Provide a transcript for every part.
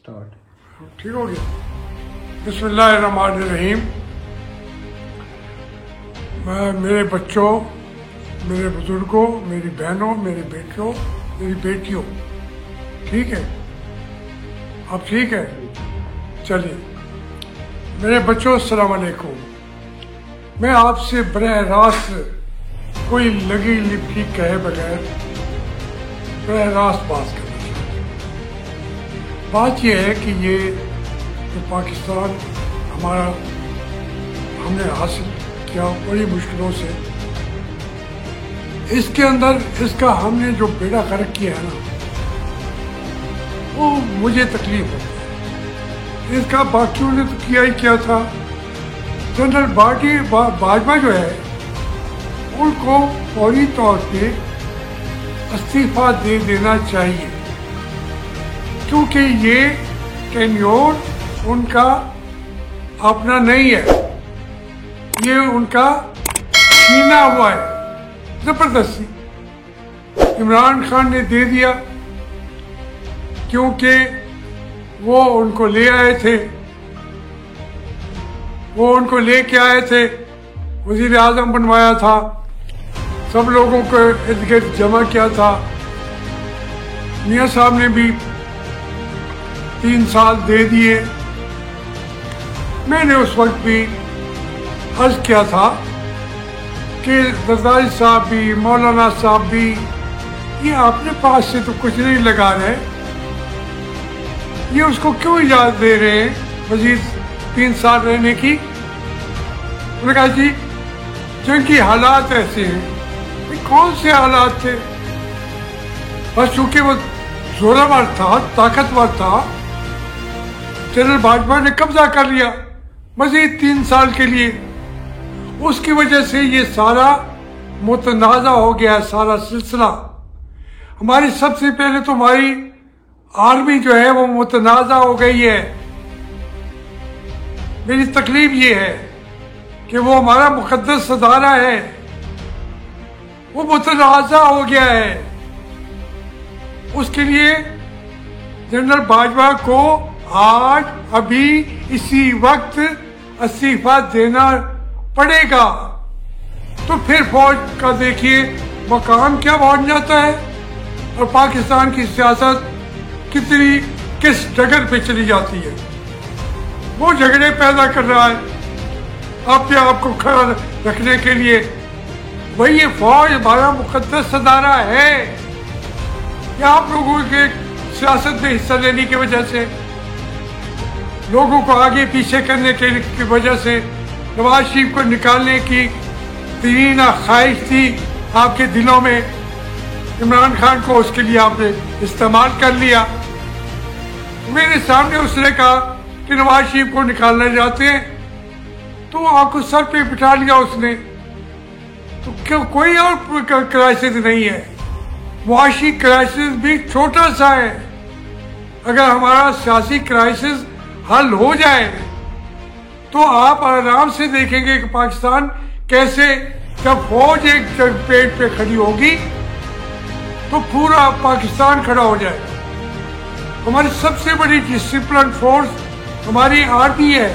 Start. ठीक हो गया। बिस्मिल्लाहिर्रहमानिर्रहीम। मैं मेरे बच्चों, मेरे बुजुर्गों, मेरी बहनों, मेरे बेटियों, मेरी बेटियों, ठीक है? अब ठीक है? चलिए मेरे बच्चों, अस्सलाम वालेकुम। मैं आपसे बरह रास्त कोई लगी लिपटी कहे बगैर बरह रास्त बात करना चाहता हूँ। बात यह है कि ये जो पाकिस्तान हमारा हमने हासिल किया बड़ी मुश्किलों से, इसके अंदर इसका हमने जो बेड़ा गर्क किया है ना, वो मुझे तकलीफ होती है। इसका बाकियों ने तो किया ही क्या था। जनरल बाजवा जो है उनको फौरी तौर पे इस्तीफा दे देना चाहिए, क्योंकि ये टेन्योर उनका अपना नहीं है, ये उनका छीना हुआ है जबरदस्ती। इमरान खान ने दे दिया क्योंकि वो उनको ले आए थे, वो उनको लेके आए थे, वजीर आजम बनवाया था, सब लोगों को इर्द गिर्द जमा किया था। मियाँ साहब ने भी 3 साल दे दिए। मैंने उस वक्त भी अर्ज किया था कि जरदारी साहब भी, मौलाना साहब भी, ये अपने पास से तो कुछ नहीं लगा रहे, ये उसको क्यों इजाज़त दे रहे हैं वजीर 3 साल रहने की? उन्होंने कहा जी जंग की हालात ऐसे हैं। कौन से हालात थे? बस चूंकि वो जोरावर था, ताकतवर था, जनरल बाजवा ने कब्जा कर लिया मजीद 3 साल के लिए। उसकी वजह से ये सारा मुतनाज़ा हो गया, सारा सिलसिला। हमारी सबसे पहले तो हमारी आर्मी जो है वो मुतनाज़ा हो गई है। मेरी तकलीफ ये है कि वो हमारा मुकद्दस अदारा है, वो मुतनाज़ा हो गया है। उसके लिए जनरल बाजवा को आज अभी इसी वक्त इस्तीफा देना पड़ेगा। तो फिर फौज का देखिए मकाम क्या पहुंच जाता है और पाकिस्तान की सियासत किस डगर पे चली जाती है। वो झगड़े पैदा कर रहा है अपने आप को खड़ा रखने के लिए। वही ये फौज हमारा मुकद्दस अदारा है, या आप लोगों के सियासत में हिस्सा लेने की वजह से, लोगों को आगे पीछे करने की वजह से, नवाज शरीफ को निकालने की तीन ख्वाहिश थी आपके दिलों में। इमरान खान को उसके लिए आपने इस्तेमाल कर लिया। मेरे सामने उसने कहा कि नवाज शरीफ को निकालना चाहते हैं, तो आपको सर पे बिठा लिया उसने। तो क्यों कोई और क्राइसिस नहीं है, मुआशी क्राइसिस भी छोटा सा है। अगर हमारा सियासी क्राइसिस हल हो जाए तो आप आराम से देखेंगे कि पाकिस्तान कैसे, जब फौज एक पेट पे खड़ी होगी तो पूरा पाकिस्तान खड़ा हो जाएगा। हमारी सबसे बड़ी डिसिप्लिन फोर्स हमारी आर्मी है,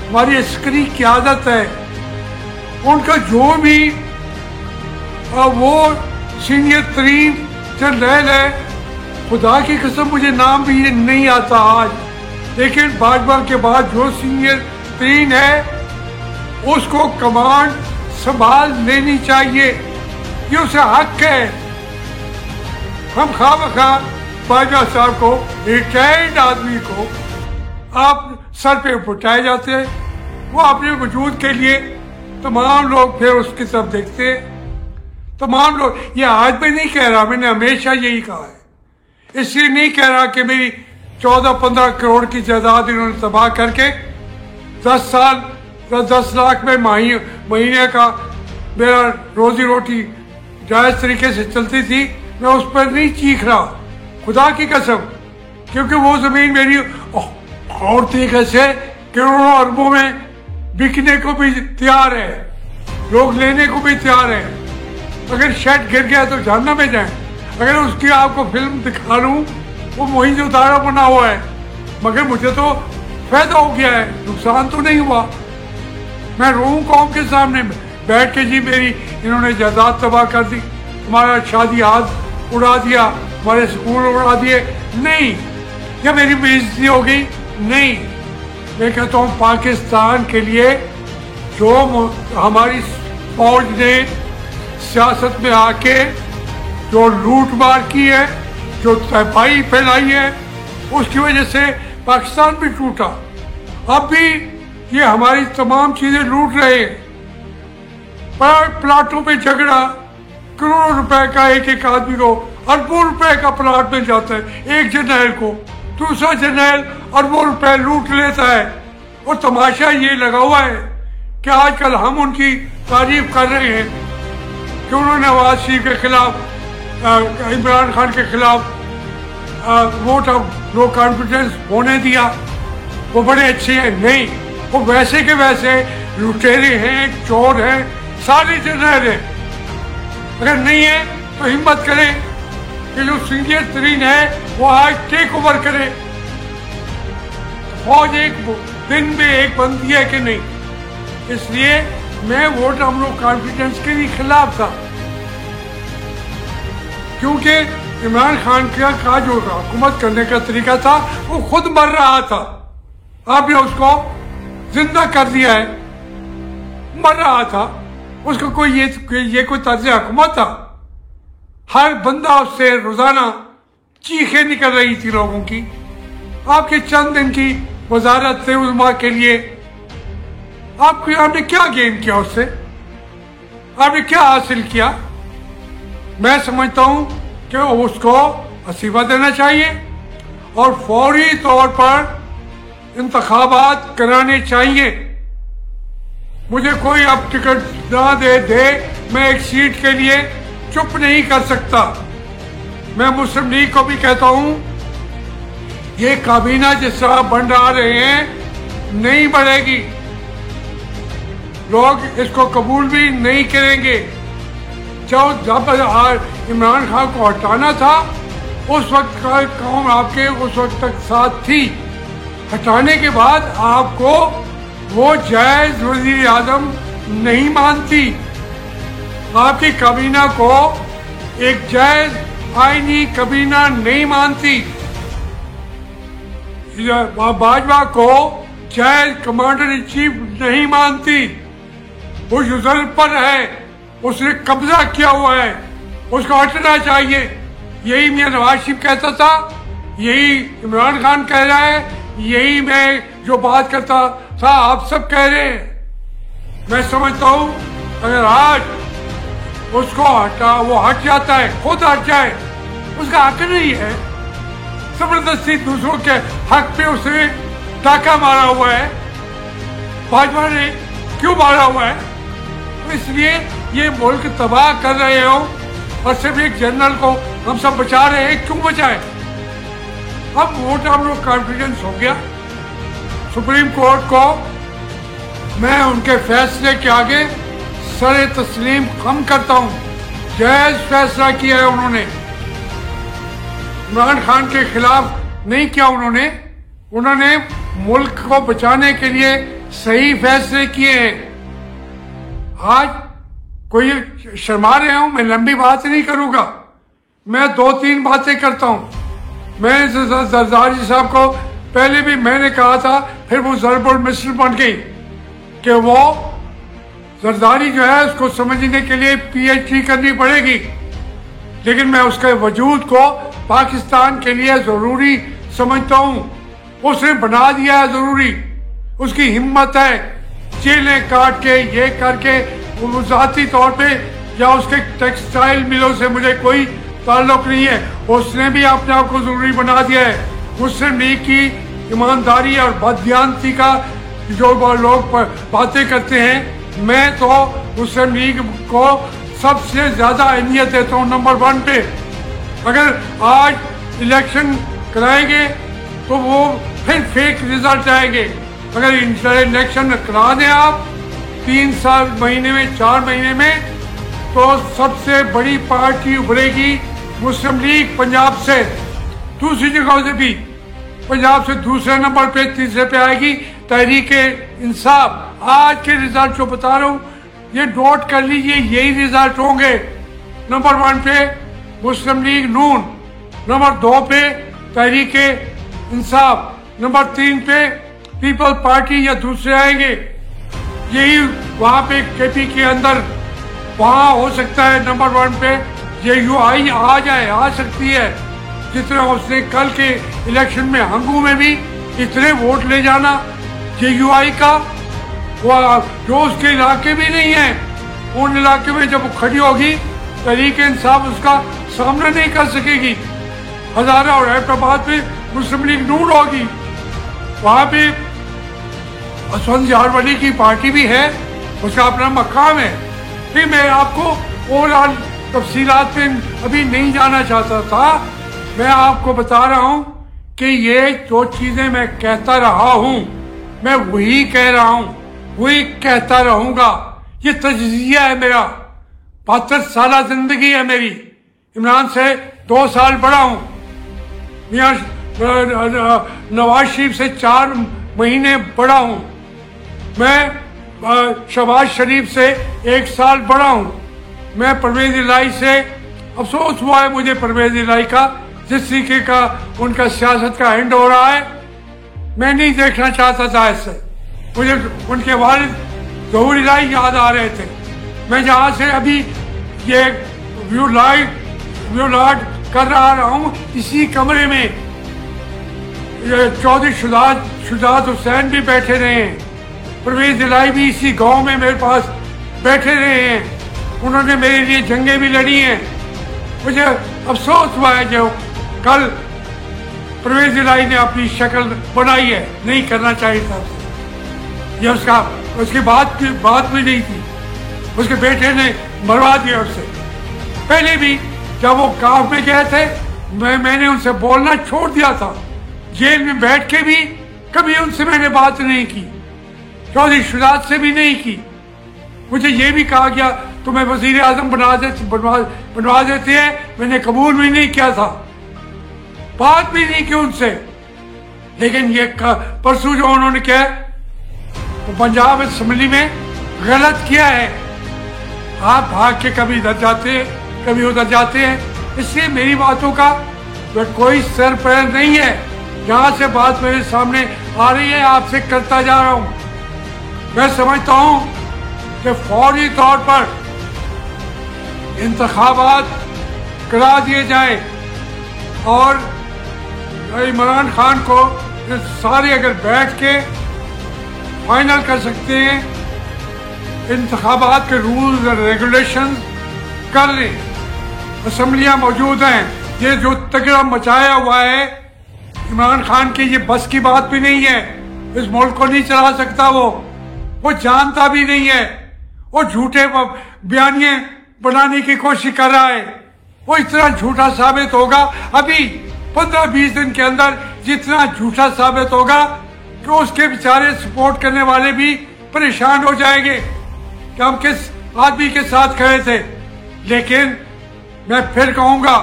हमारी अस्करी क़यादत है। उनका जो भी वो सीनियर तरीन जनरल है, खुदा की कसम मुझे नाम भी नहीं आता आज, लेकिन बाजवा के बाद जो सीनियर तरीन है उसको कमांड संभाल लेनी चाहिए, ये उसे हक है। हम खामखा बाजवा साहब को, रिटायर्ड आदमी को आप सर पे उठाए जाते हैं। वो अपने वजूद के लिए तमाम लोग फिर उसकी तरफ देखते हैं। तमाम लोग, ये आज मैं नहीं कह रहा, मैंने हमेशा यही कहा है। इसलिए नहीं कह रहा कि मेरी 14-15 करोड़ की जायदाद इन्होंने तबाह करके 10 लाख में महीने का मेरा रोजी रोटी जायज तरीके से चलती थी, मैं उस पर नहीं चीख रहा, खुदा की कसम। क्योंकि वो जमीन मेरी और तरीके से करोड़ों अरबों में बिकने को भी तैयार है, लोग लेने को भी तैयार है। अगर शेड गिर गया तो जहन्नम में जाए। अगर उसकी आपको फिल्म दिखा लूं, वो मोहिंजोदारो बना हुआ है, मगर मुझे तो फायदा हो गया है, नुकसान तो नहीं हुआ। मैं रोऊं कौम के सामने में बैठ के, जी मेरी इन्होंने जायदाद तबाह कर दी, हमारा शादी हाथ उड़ा दिया, हमारे स्कूल उड़ा दिए, नहीं। या मेरी बेइज्जती हो गई, नहीं। मैं कहता हूँ पाकिस्तान के लिए जो हमारी फौज ने सियासत में आके जो लूट मार की है, जो तबाही फैलाई है, उसकी वजह से पाकिस्तान भी टूटा। अब भी ये हमारी तमाम चीजें लूट रहे हैं। पर प्लाटों पे झगड़ा, करोड़ों रुपए का एक एक आदमी को, अरबों रुपए का प्लाट मिल जाता है एक जर्नैल को, दूसरा जर्नैल अरबों रुपए लूट लेता है। और तमाशा ये लगा हुआ है कि आजकल हम उनकी तारीफ कर रहे हैं कि उन्होंने नवाज शरीफ के खिलाफ, इमरान खान के खिलाफ वोट ऑफ नो कॉन्फिडेंस होने दिया, वो बड़े अच्छे हैं। नहीं, वो वैसे के वैसे लुटेरे हैं, चोर हैं, सारे जर्नैल हैं। अगर नहीं है तो हिम्मत करें कि जो सीनियर तरीन है वो आज टेक ओवर करे। फौज एक दिन में एक बनती है कि नहीं, इसलिए मैं वोट ऑफ नो कॉन्फिडेंस के लिए खिलाफ था, क्योंकि इमरान खान का जो हुकूमत करने का तरीका था वो खुद मर रहा था। आपने उसको जिंदा कर दिया है, मर रहा था, उसका कोई ये कोई तर्ज हुकूमत था? हर बंदा उससे रोजाना चीखें निकल रही थी लोगों की। आपके चंद दिन की वजारत थे उलमा के लिए, आपने क्या गेन किया उससे? आपने क्या हासिल किया? मैं समझता हूं कि उसको इस्तीफा देना चाहिए और फौरी तौर पर इंतखाबात कराने चाहिए। मुझे कोई अब टिकट ना दे, मैं एक सीट के लिए चुप नहीं कर सकता। मैं मुस्लिम लीग को भी कहता हूं, ये काबीना जिस तरह बन रहे हैं नहीं बढ़ेगी, लोग इसको कबूल भी नहीं करेंगे। जब इमरान खान को हटाना था उस वक्त का कौम आपके उस वक्त तक साथ थी, हटाने के बाद आपको वो जायज वजीर आजम नहीं मानती, आपकी काबीना को एक जायज आईनी काबीना नहीं मानती, बाजवा को जायज कमांडर इन चीफ नहीं मानती। वो यूजर पर है, उसने कब्जा किया हुआ है, उसको हटना चाहिए। यही मियां नवाज शरीफ कहता था, यही इमरान खान कह रहा है, यही मैं जो बात करता था आप सब कह रहे हैं। मैं समझता हूं अगर आज उसको वो हट जाता है, खुद हट जाए, उसका हक नहीं है। जबरदस्ती दूसरों के हक पे उसने डाका मारा हुआ है, भाजपा ने क्यों मारा हुआ है? तो इसलिए ये मुल्क तबाह कर रहे हो और सिर्फ एक जनरल को हम सब बचा रहे हैं, क्यों बचाए? अब वोट ऑफ नो कॉन्फिडेंस हो गया सुप्रीम कोर्ट को, मैं उनके फैसले के आगे सरे तस्लीम कम करता हूं। जायज फैसला किया है उन्होंने, इमरान खान के खिलाफ नहीं किया उन्होंने मुल्क को बचाने के लिए सही फैसले किए हैं। आज कोई शर्मा रहे हूं, मैं लंबी बात नहीं करूंगा, मैं 2-3 बातें करता हूं। मैं जरदारी साहब को पहले भी मैंने कहा था, फिर वो जरबुल मिस्र बन गई कि वो जरदारी जो है उसको समझने के लिए PhD करनी पड़ेगी, लेकिन मैं उसके वजूद को पाकिस्तान के लिए जरूरी समझता हूं। उसने बना दिया है जरूरी, उसकी हिम्मत है, जेलें काट के ये करके, वो जाती तौर पे या उसके टेक्सटाइल मिलों से मुझे कोई ताल्लुक नहीं है, उसने भी अपने आप को जरूरी बना दिया है। मुस्लिम लीग की ईमानदारी और बददियानती का जो लोग बातें करते हैं, मैं तो मुस्लिम लीग को सबसे ज्यादा अहमियत देता हूँ नंबर 1 पे। अगर आज इलेक्शन कराएंगे तो वो फिर फेक रिजल्ट आएंगे। अगर इलेक्शन करा दें आप 3 साल महीने में, 4 महीने में, तो सबसे बड़ी पार्टी उभरेगी मुस्लिम लीग पंजाब से, दूसरी जगहों से भी। पंजाब से दूसरे नंबर पे, तीसरे पे आएगी तहरीक इंसाफ। आज के रिजल्ट जो बता रहा हूँ ये नोट कर लीजिए, यही रिजल्ट होंगे। नंबर 1 पे मुस्लिम लीग नून, नंबर 2 पे तहरीक इंसाफ, नंबर 3 पे पीपल पार्टी या दूसरे आएंगे। यही वहां पे केपी के अंदर वहां हो सकता है नंबर 1 पे JUI आ सकती है। जितना उसने कल के इलेक्शन में हंगू में भी इतने वोट ले जाना JUI का, वो जो उसके इलाके भी नहीं है, उन इलाके में जब वो खड़ी होगी तहरीक इंसाफ उसका सामना नहीं कर सकेगी। हजारा और हैदराबाद में मुस्लिम लीग नून होगी, वहां पे असवंद यारवली की पार्टी भी है, उसका अपना मकाम है। फिर मैं आपको ओवरऑल तफसीलात पे अभी नहीं जाना चाहता था, मैं आपको बता रहा हूं कि ये जो चीजें मैं कहता रहा हूं मैं वही कह रहा हूं, वही कहता रहूंगा। ये तजजिया है मेरा, 72 साल जिंदगी है मेरी। इमरान से 2 साल बड़ा हूं, मियां नवाज शरीफ से 4 महीने बड़ा हूं, मैं शहबाज शरीफ से 1 साल बड़ा हूं, मैं परवेज इलाही से, अफसोस हुआ है मुझे परवेज इलाही का, जिस तरीके का उनका सियासत का एंड हो रहा है मैं नहीं देखना चाहता था। इससे मुझे उनके वालिद ज़हूर इलाही याद आ रहे थे। मैं जहाँ से अभी ये व्यू लाइट कर रहा हूँ, इसी कमरे में चौधरी शुजात हुसैन भी बैठे रहे हैं, परवेज इलाही भी इसी गांव में मेरे पास बैठे रहे हैं, उन्होंने मेरे लिए जंगें भी लड़ी हैं। मुझे अफसोस हुआ है जो कल परवेज इलाही ने अपनी शक्ल बनाई है, नहीं करना चाहिए था ये, उसकी बात भी नहीं थी, उसके बेटे ने मरवा दिया उससे। पहले भी जब वो काफ में गए थे मैंने उनसे बोलना छोड़ दिया था, जेल में बैठ के भी कभी उनसे मैंने बात नहीं की, चौधरी शुजात से भी नहीं की। मुझे ये भी कहा गया तुम्हें वजीर आजम बनवा देते हैं, मैंने कबूल भी नहीं किया था, बात भी नहीं की उनसे। लेकिन ये परसों जो उन्होंने किया तो पंजाब असेंबली में गलत किया है, आप भाग के कभी इधर जाते हैं कभी उधर जाते हैं, इसलिए मेरी बातों का कोई सर पैर नहीं है। जहां से बात मेरे सामने आ रही है आपसे करता जा रहा हूं। मैं समझता हूं कि फौरी तौर पर इंतखाबात करा दिए जाए और इमरान खान को सारे अगर बैठ के फाइनल कर सकते हैं, इंतखाबात के रूल्स और रेगुलेशन कर लें। असम्बलियां मौजूद हैं, ये जो तगड़ा मचाया हुआ है इमरान खान की, ये बस की बात भी नहीं है, इस मुल्क को नहीं चला सकता वो जानता भी नहीं है, वो झूठे बयानिए बनाने की कोशिश कर रहा है, वो इतना झूठा साबित होगा अभी 15-20 दिन के अंदर, जितना झूठा साबित होगा कि उसके बेचारे सपोर्ट करने वाले भी परेशान हो जाएंगे कि हम किस आदमी के साथ खड़े थे। लेकिन मैं फिर कहूंगा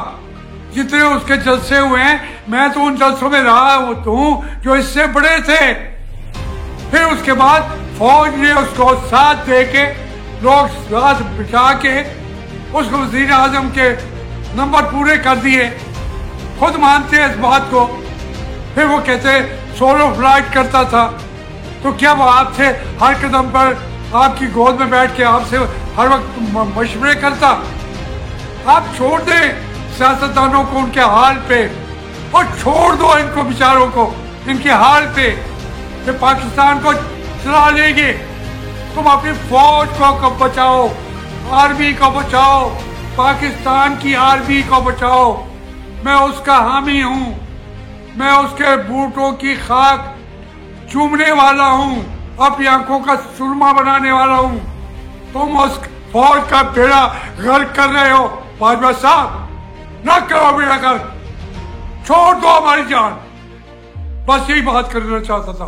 जितने उसके जलसे हुए हैं, मैं तो उन जलसों में रहा हूं जो इससे बड़े थे। फिर उसके बाद फौज ने उसको साथ दे के, लोग साथ बिठा के उसको वज़ीर आज़म के नंबर पूरे कर दिए, खुद मानते हैं इस बात को। फिर वो कहते सोलो फ्लाइट करता था, तो क्या वो आपसे हर कदम पर आपकी गोद में बैठ के आपसे हर वक्त मशवरे करता? आप छोड़ दें सियासतदानों को उनके हाल पे, और छोड़ दो इनको बेचारों को इनके हाल पे, कि पाकिस्तान को चला लेंगे। तुम अपनी फौज को बचाओ, आर्मी को बचाओ, पाकिस्तान की आर्मी को बचाओ। मैं उसका हामी हूँ, मैं उसके बूटों की खाक चूमने वाला हूँ, अपनी आंखों का सुरमा बनाने वाला हूँ। तुम उस फौज का बेड़ा गर्क कर रहे हो बाजवा साहब, ना करो बेड़ा गर्क, छोड़ दो हमारी जान। बस यही बात करना चाहता था।